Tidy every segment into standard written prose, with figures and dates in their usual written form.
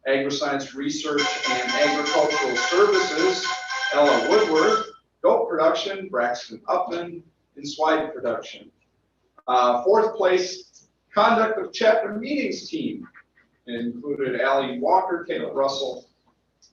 Agri-Science Research and Agricultural Services, Ella Woodworth. Goat Production, Braxton Upman. And Swine Production. Fourth place, Conduct of Chapter Meetings Team. It included Allie Walker, Caleb Russell,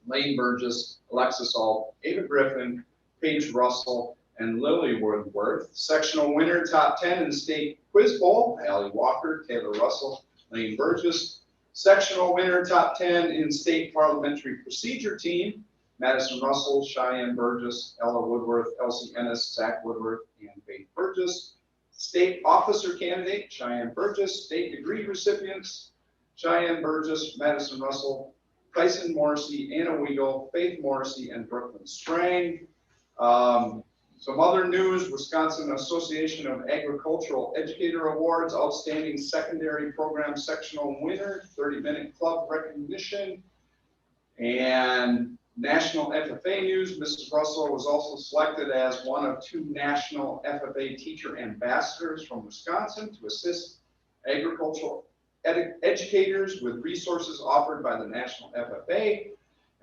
Lane Burgess, Alexis Ault, Ava Griffin, Paige Russell, and Lily Woodworth. Sectional winner, top 10 in the state quiz bowl, Allie Walker, Taylor Russell, Lane Burgess. Sectional winner, top 10 in state parliamentary procedure team, Madison Russell, Cheyenne Burgess, Ella Woodworth, Elsie Ennis, Zach Woodworth, and Faith Burgess. State officer candidate, Cheyenne Burgess. State degree recipients, Cheyenne Burgess, Madison Russell, Tyson Morrissey, Anna Weigel, Faith Morrissey, and Brooklyn Strang. Some other news, Wisconsin Association of Agricultural Educator Awards, Outstanding Secondary Program Sectional Winner, 30-minute club recognition, and National FFA News, Mrs. Russell was also selected as one of 2 national FFA teacher ambassadors from Wisconsin to assist agricultural educators with resources offered by the National FFA.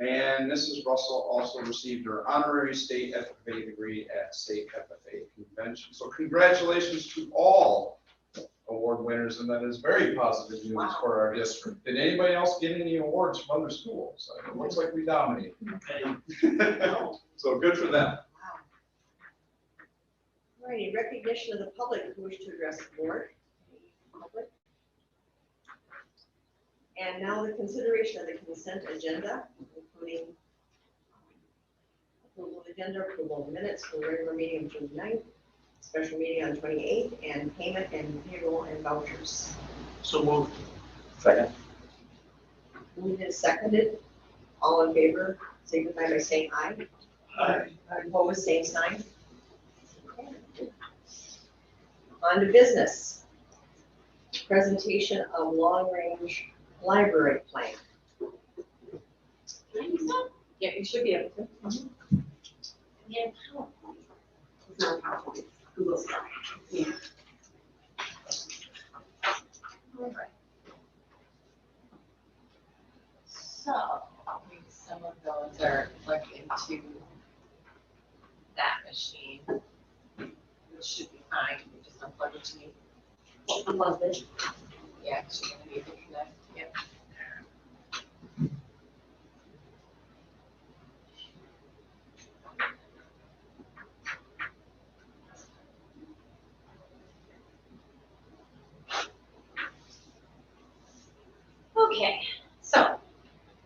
And Mrs. Russell also received her honorary state FFA degree at State FFA Convention. So congratulations to all award winners, and that is very positive news for our district. Did anybody else get any awards from other schools? It looks like we dominate. So good for them. All righty, recognition of the public who wish to address the board. Public. And now the consideration of the consent agenda, including approval of agenda, approval of minutes for regular meeting of June 9th, special meeting on 28th, and payment and payroll and vouchers. So moved. Second. Moved and seconded. All in favor, signify by saying aye. Aye. Opposed, same sign. On to business. Presentation of long-range library plan. Yeah, you should be able to. Yeah, it's not a PowerPoint. Google stuff. Yeah. All right. So, I think some of those are plugged into that machine, which should be fine. You just unplug it to me. Unplug it. Yeah, because you're going to be able to connect. Yep. Okay, so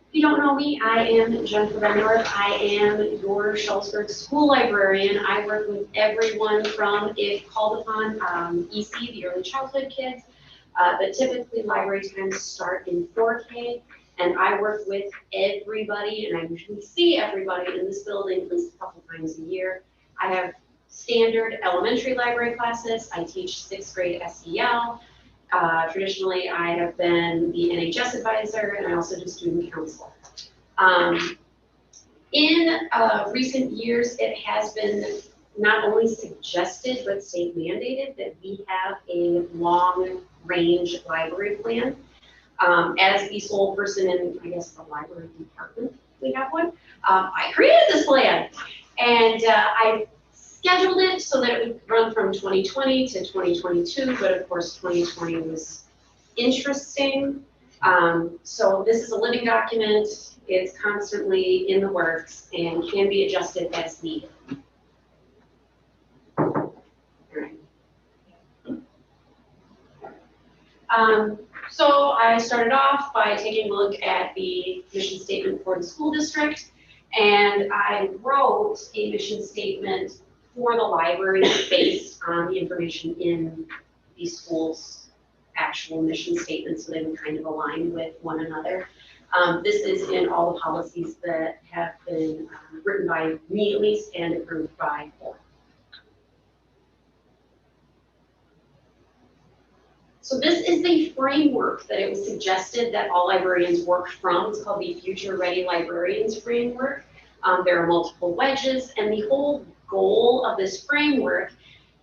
if you don't know me, I am Jennifer Bendorf. I am your Schultzberg School Librarian. I work with everyone from, if called upon, EC, the early childhood kids, but typically library times start in 4K, and I work with everybody, and I usually see everybody in this building at least a couple times a year. I have standard elementary library classes. I teach 6th grade SEL. Traditionally, I have been the NHS advisor, and I also do student counsel. In recent years, it has been not only suggested, but state mandated that we have a long-range library plan. As the sole person in, I guess, the library department, we have one. I created this plan, and I scheduled it so that it would run from 2020 to 2022, but of course 2020 was interesting. So this is a living document. It's constantly in the works and can be adjusted as needed. So I started off by taking a look at the mission statement for the school district, and I wrote a mission statement for the library based on the information in the school's actual mission statement, so they would kind of align with one another. This is in all the policies that have been written by me at least and approved by the board. So this is the framework that it was suggested that all librarians work from. It's called the Future Ready Librarians Framework. There are multiple wedges, and the whole goal of this framework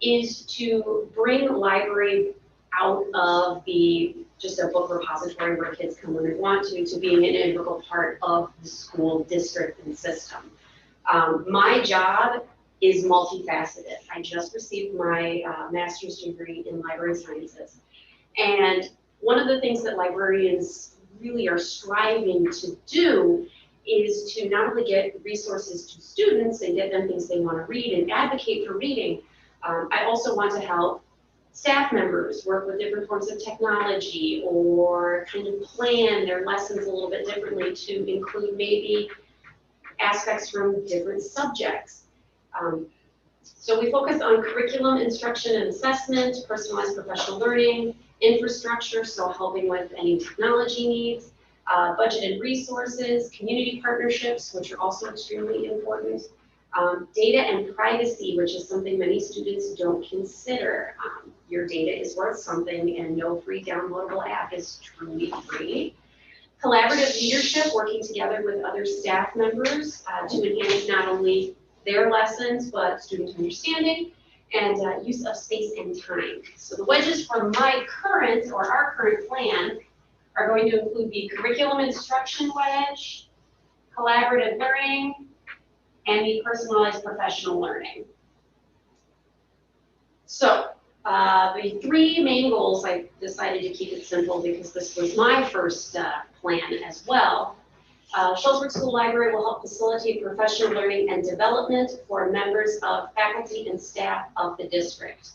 is to bring library out of the just a book repository where kids come when they want to being an integral part of the school district and system. My job is multifaceted. I just received my master's degree in library sciences. And one of the things that librarians really are striving to do is to not only get resources to students and get them things they want to read and advocate for reading, I also want to help staff members work with different forms of technology or kind of plan their lessons a little bit differently to include maybe aspects from different subjects. So we focus on curriculum, instruction and assessment, personalized professional learning, infrastructure, so helping with any technology needs, budgeted resources, community partnerships, which are also extremely important, data and privacy, which is something many students don't consider. Your data is worth something and no free downloadable app is truly free. Collaborative leadership, working together with other staff members to enhance not only their lessons, but student understanding and use of space and time. So the wedges for my current or our current plan are going to include the curriculum instruction wedge, collaborative learning, and the personalized professional learning. So the three main goals, I decided to keep it simple because this was my first plan as well. Schulzberg School Library will help facilitate professional learning and development for members of faculty and staff of the district.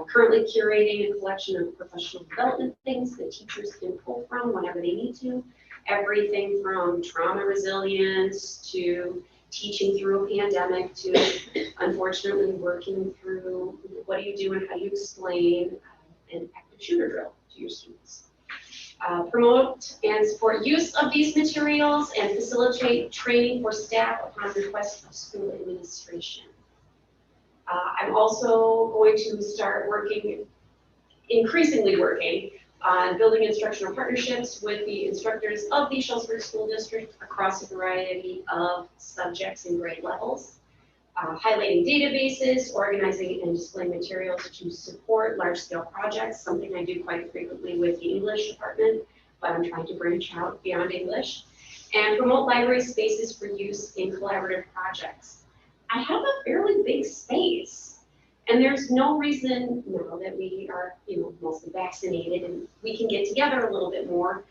Currently curating a collection of professional development things that teachers can pull from whenever they need to. Everything from trauma resilience to teaching through a pandemic to unfortunately working through what do you do and how do you explain an active shooter drill to your students. Promote and support use of these materials and facilitate training for staff upon request of school administration. I'm also going to start increasingly working on building instructional partnerships with the instructors of the Schulzberg School District across a variety of subjects and grade levels. Highlighting databases, organizing and displaying materials to support large-scale projects, something I do quite frequently with the English department, but I'm trying to branch out beyond English. And promote library spaces for use in collaborative projects. I have a fairly big space, and there's no reason now that we are, mostly vaccinated and we can get together a little bit more.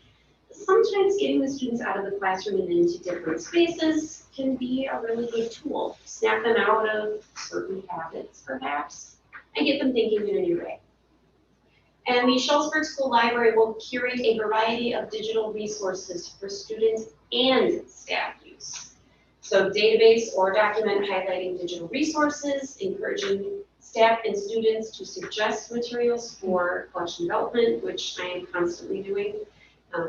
Sometimes getting the students out of the classroom and into different spaces can be a really good tool. Snap them out of certain habits, perhaps, and get them thinking in a new way. And the Schulzberg School Library will curate a variety of digital resources for students and staff use. So database or document highlighting digital resources, encouraging staff and students to suggest materials for collection development, which I am constantly doing.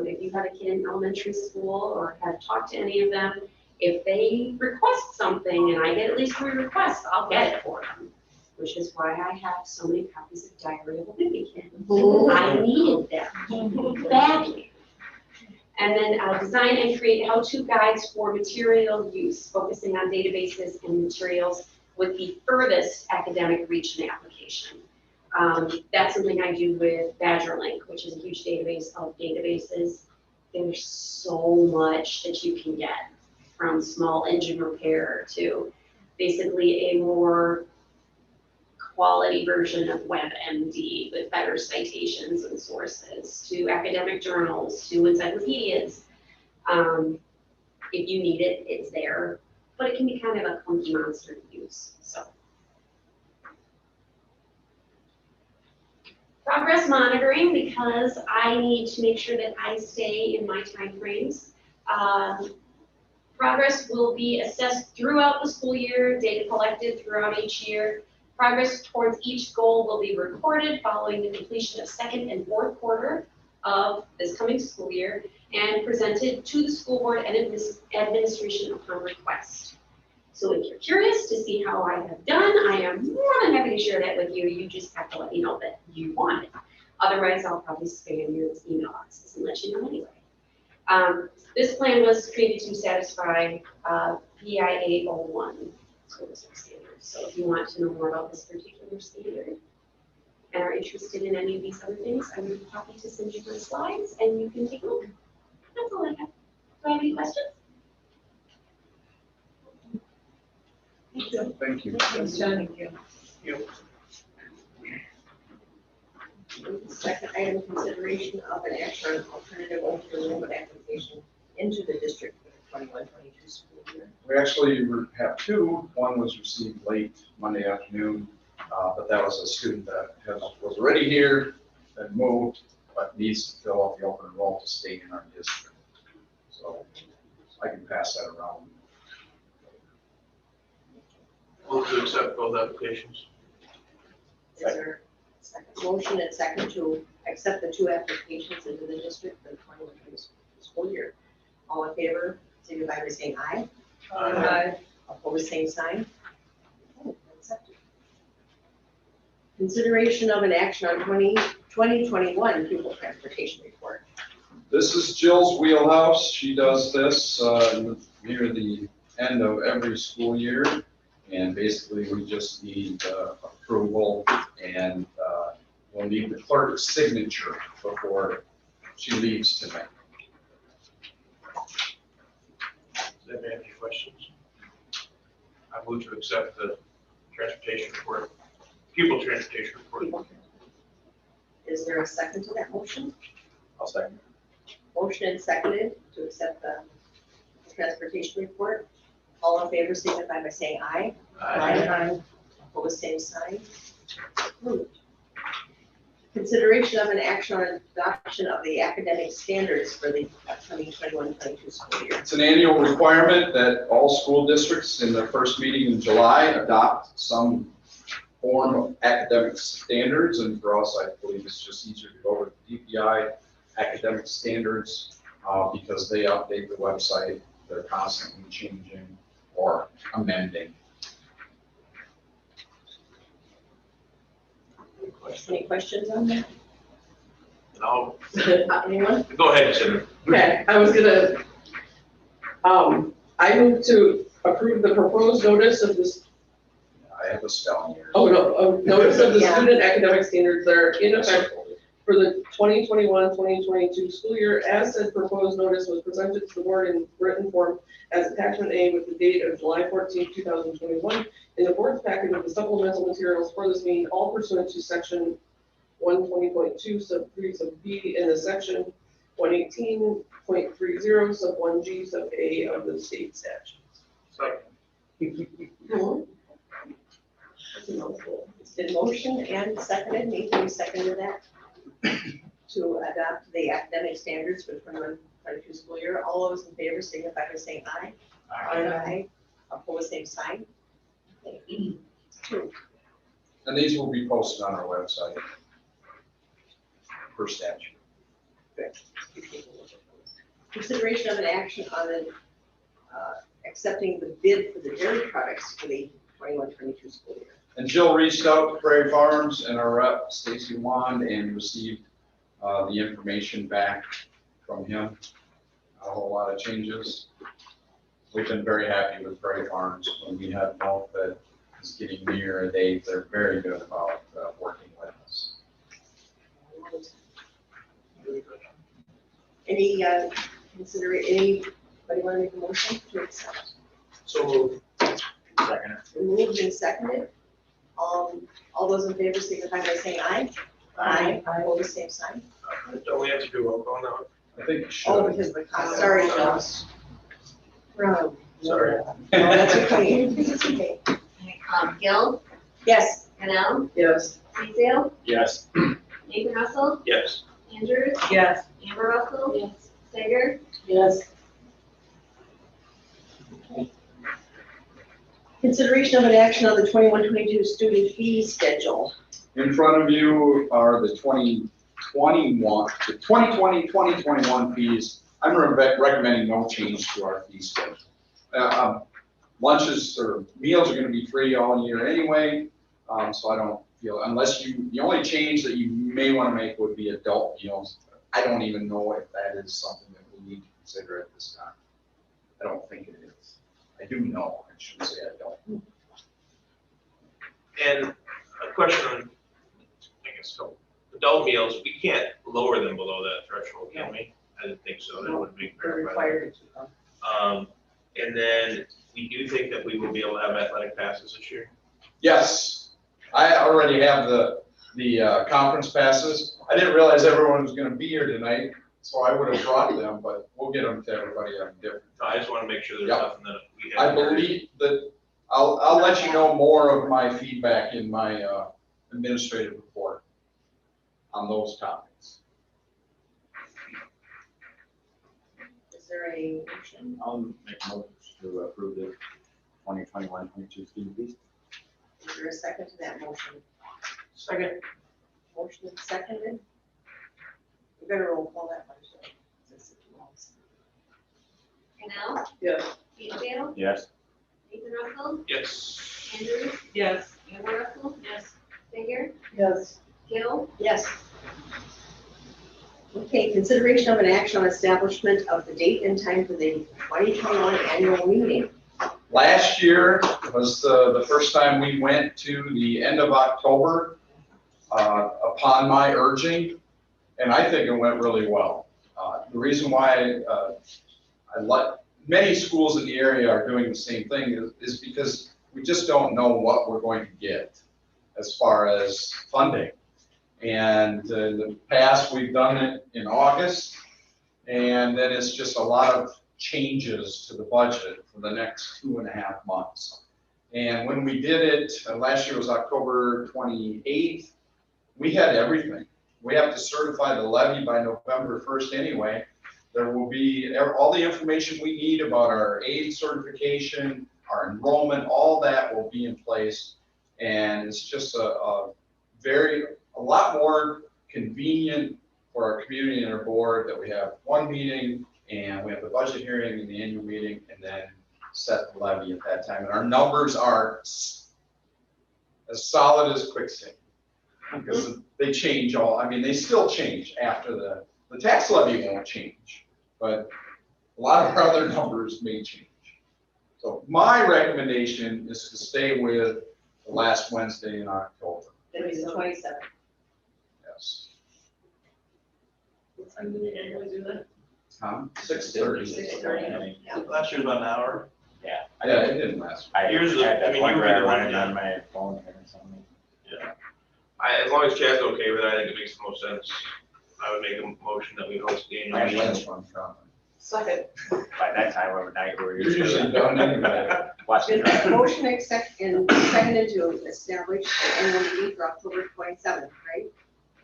If you have a kid in elementary school or have talked to any of them, if they request something and I get at least 3 requests, I'll get it for them, which is why I have so many copies of Diary of a Wimpy Kid. I needed them badly. And then design and create how-to guides for material use, focusing on databases and materials with the furthest academic reach and application. That's something I do with BadgerLink, which is a huge database of databases. There's so much that you can get, from small engine repair to basically a more quality version of WebMD with better citations and sources, to academic journals, to encyclopedias. If you need it, it's there, but it can be kind of a clunky monster to use. So. Progress monitoring, because I need to make sure that I stay in my time frames. Progress will be assessed throughout the school year, data collected throughout each year. Progress towards each goal will be recorded following the completion of 2nd and 4th quarter of this coming school year and presented to the school board and administration upon request. So if you're curious to see how I have done, I am more than happy to share that with you. You just have to let me know that you want it. Otherwise, I'll probably spam your email boxes and let you know anyway. This plan was created to satisfy PIA 01 school district standards. So if you want to know more about this particular standard, and are interested in any of these other things, I would be happy to send you the slides and you can take a look. That's all I have. Do I have any questions? Thank you. Thanks, John. Thank you. Second item, consideration of an action on alternative open enrollment application into the district for the 21-22 school year. We actually have two. One was received late Monday afternoon, but that was a student that was already here, then moved, but needs to fill out the open enrollment to stay in our district. So I can pass that around. Move to accept both applications. Is there a second motion and second to accept the two applications into the district for the 21-22 school year? All in favor, signify by saying aye. Aye. Opposed, same sign. Okay, accepted. Consideration of an action on 2021 pupil transportation report. This is Jill's wheelhouse. She does this near the end of every school year. And basically, we just need approval, and we'll need the clerk's signature before she leaves tonight. Does anybody have any questions? I move to accept the transportation report, pupil transportation report. Pupil transportation. Is there a second to that motion? I'll second. Motion and seconded to accept the transportation report. All in favor, signify by saying aye. Aye. Opposed, same sign. Approved. Consideration of an action on adoption of the academic standards for the upcoming 21-22 school year. It's an annual requirement that all school districts in their first meeting in July adopt some form of academic standards. And for us, I believe it's just easier to go with DPI academic standards because they update the website. They're constantly changing or amending. Any questions on that? No. Anyone? Go ahead, Sarah. Okay, I was gonna, I move to approve the proposed notice of this, I have a spelling here. notice of the Yeah. student academic standards that are in effect for the 2021-2022 school year, as said proposed notice was presented to the board in written form as attachment A with the date of July 14, 2021. In the board's packet of the supplemental materials for this meeting, all pursuant to section 120.2 sub 3 sub B in the section 118.30 sub 1G sub A of the state statute. Second. That's a mouthful. It's been motion and seconded. Nathan, you seconded that to adopt the academic standards for the 21-22 school year. All those in favor signify by saying aye. Aye. Opposed, same sign. Okay. Two. And these will be posted on our website per statute. Consideration of an action on an, accepting the bid for the dairy products for the 21-22 school year. And Jill reached out to Prairie Farms and our rep, Stacy Wand, and received the information back from him. A whole lot of changes. We've been very happy with Prairie Farms. When we have milk that is getting near a date, they're very good about working with us. Any, anybody want to make a motion to accept? So moved. Second. Moved and seconded. All those in favor signify by saying aye. Aye. Opposed, same sign. Don't we have to do roll call now? I think you should. Oh, because, sorry, Jill. Sorry. Oh, that's okay. It's okay. Gil, Yes. Canal, Yes. Cecil, Yes. Nathan Russell, Yes. Andrews, Yes. Amber Russell, yes. Sager, Yes. Consideration of an action on the 21-22 student fee schedule. In front of you are the 2020-2021 fees. I'm recommending no change to our fee schedule. Lunches or meals are going to be free all year anyway, so I don't feel, unless the only change that you may want to make would be adult meals. I don't even know if that is something that we need to consider at this time. I don't think it is. I do know, I shouldn't say I don't. And a question on, I guess, next couple. Adult meals, we can't lower them below that threshold, can we? I didn't think so, that would be We're fair. required to. And then we do think that we will be able to have athletic passes this year. Yes, I already have the conference passes. I didn't realize everyone was gonna be here tonight, so I would have brought them, but we'll get them to everybody on different. I just want to make sure there's Yep. nothing that we I have. believe that, I'll let you know more of my feedback in my administrative report on those topics. Is there a motion? I'll make a motion to approve the 2021-22 student fees. Is there a second to that motion? Second. Motion is seconded. We better roll call that one. Canal, Yes. Deanville, Yes. Nathan Russell, Yes. Andrews, Yes. Amber Russell. Yes. Sager, Yes. Gill, Yes. Okay, consideration of an action on establishment of the date and time for the 2021 annual meeting. Last year was the first time we went to the end of October upon my urging, and I think it went really well. The reason why many schools in the area are doing the same thing is because we just don't know what we're going to get as far as funding. And in the past, we've done it in August, and then it's just a lot of changes to the budget for the next 2.5 months. And when we did it, last year was October 28th, we had everything. We have to certify the levy by November 1st anyway. There will be all the information we need about our aid certification, our enrollment, all that will be in place. And it's just a lot more convenient for our community and our board that we have one meeting and we have the budget hearing and the annual meeting and then set the levy at that time. And our numbers are as solid as quicksand because they change they still change after the tax levy won't change, but a lot of our other numbers may change. So my recommendation is to stay with the last Wednesday in October. It'll be the 27th. Yes. What time do we usually do that? 6:30. 6:30. Yeah. Last year was about an hour. Yeah. Yeah, it didn't last. I Here's the- had I that mean, one you where I were the one ran it that- on my phone here or something. As long as Chad's okay with it, I think it makes the most sense. I would make a motion that we host the annual My meeting. last one, Sean. Second. By that time, overnight, we were You're usually done anyway. watching. It's a motion accept and seconded to establish the annual meeting for October 27th, right?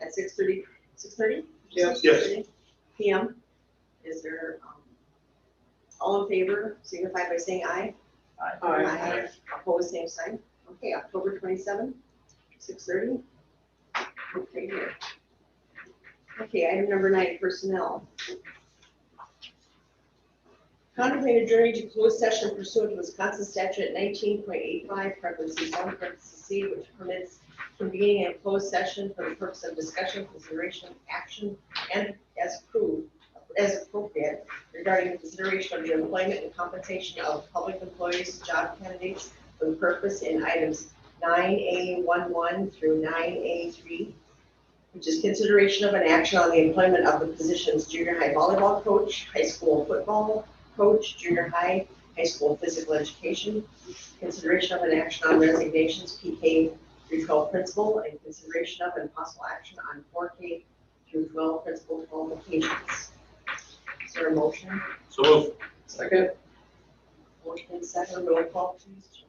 At 6:30, 6:30? Yes. 6:30 PM. Is there, all in favor, signify by saying aye. Aye. Opposed, same sign. Okay, October 27th, 6:30. Okay, here. Okay, item number 9, personnel. Contemplate adjourning to closed session pursuant to Wisconsin statute 19.85, parentheses 1, parentheses C, which permits convening a closed session for the purpose of discussion, consideration, action, and as appropriate regarding the consideration of the employment and compensation of public employees, job candidates for the purpose in items 9A11 through 9A3, which is consideration of an action on the employment of the positions junior high volleyball coach, high school football coach, junior high school physical education, consideration of an action on resignations, PK through 12 principal, and consideration of and possible action on 4K through 12 principal qualifications. Is there a motion? So move. Second. Motion second, roll call please.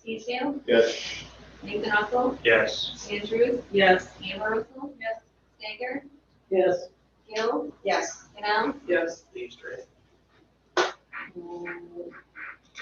Teasdale, Yes. Nathan Russell, Yes. Andrews, Yes. Amber Russell. Yes. Sager, Yes. Gill, Yes. Canal, Yes. These three.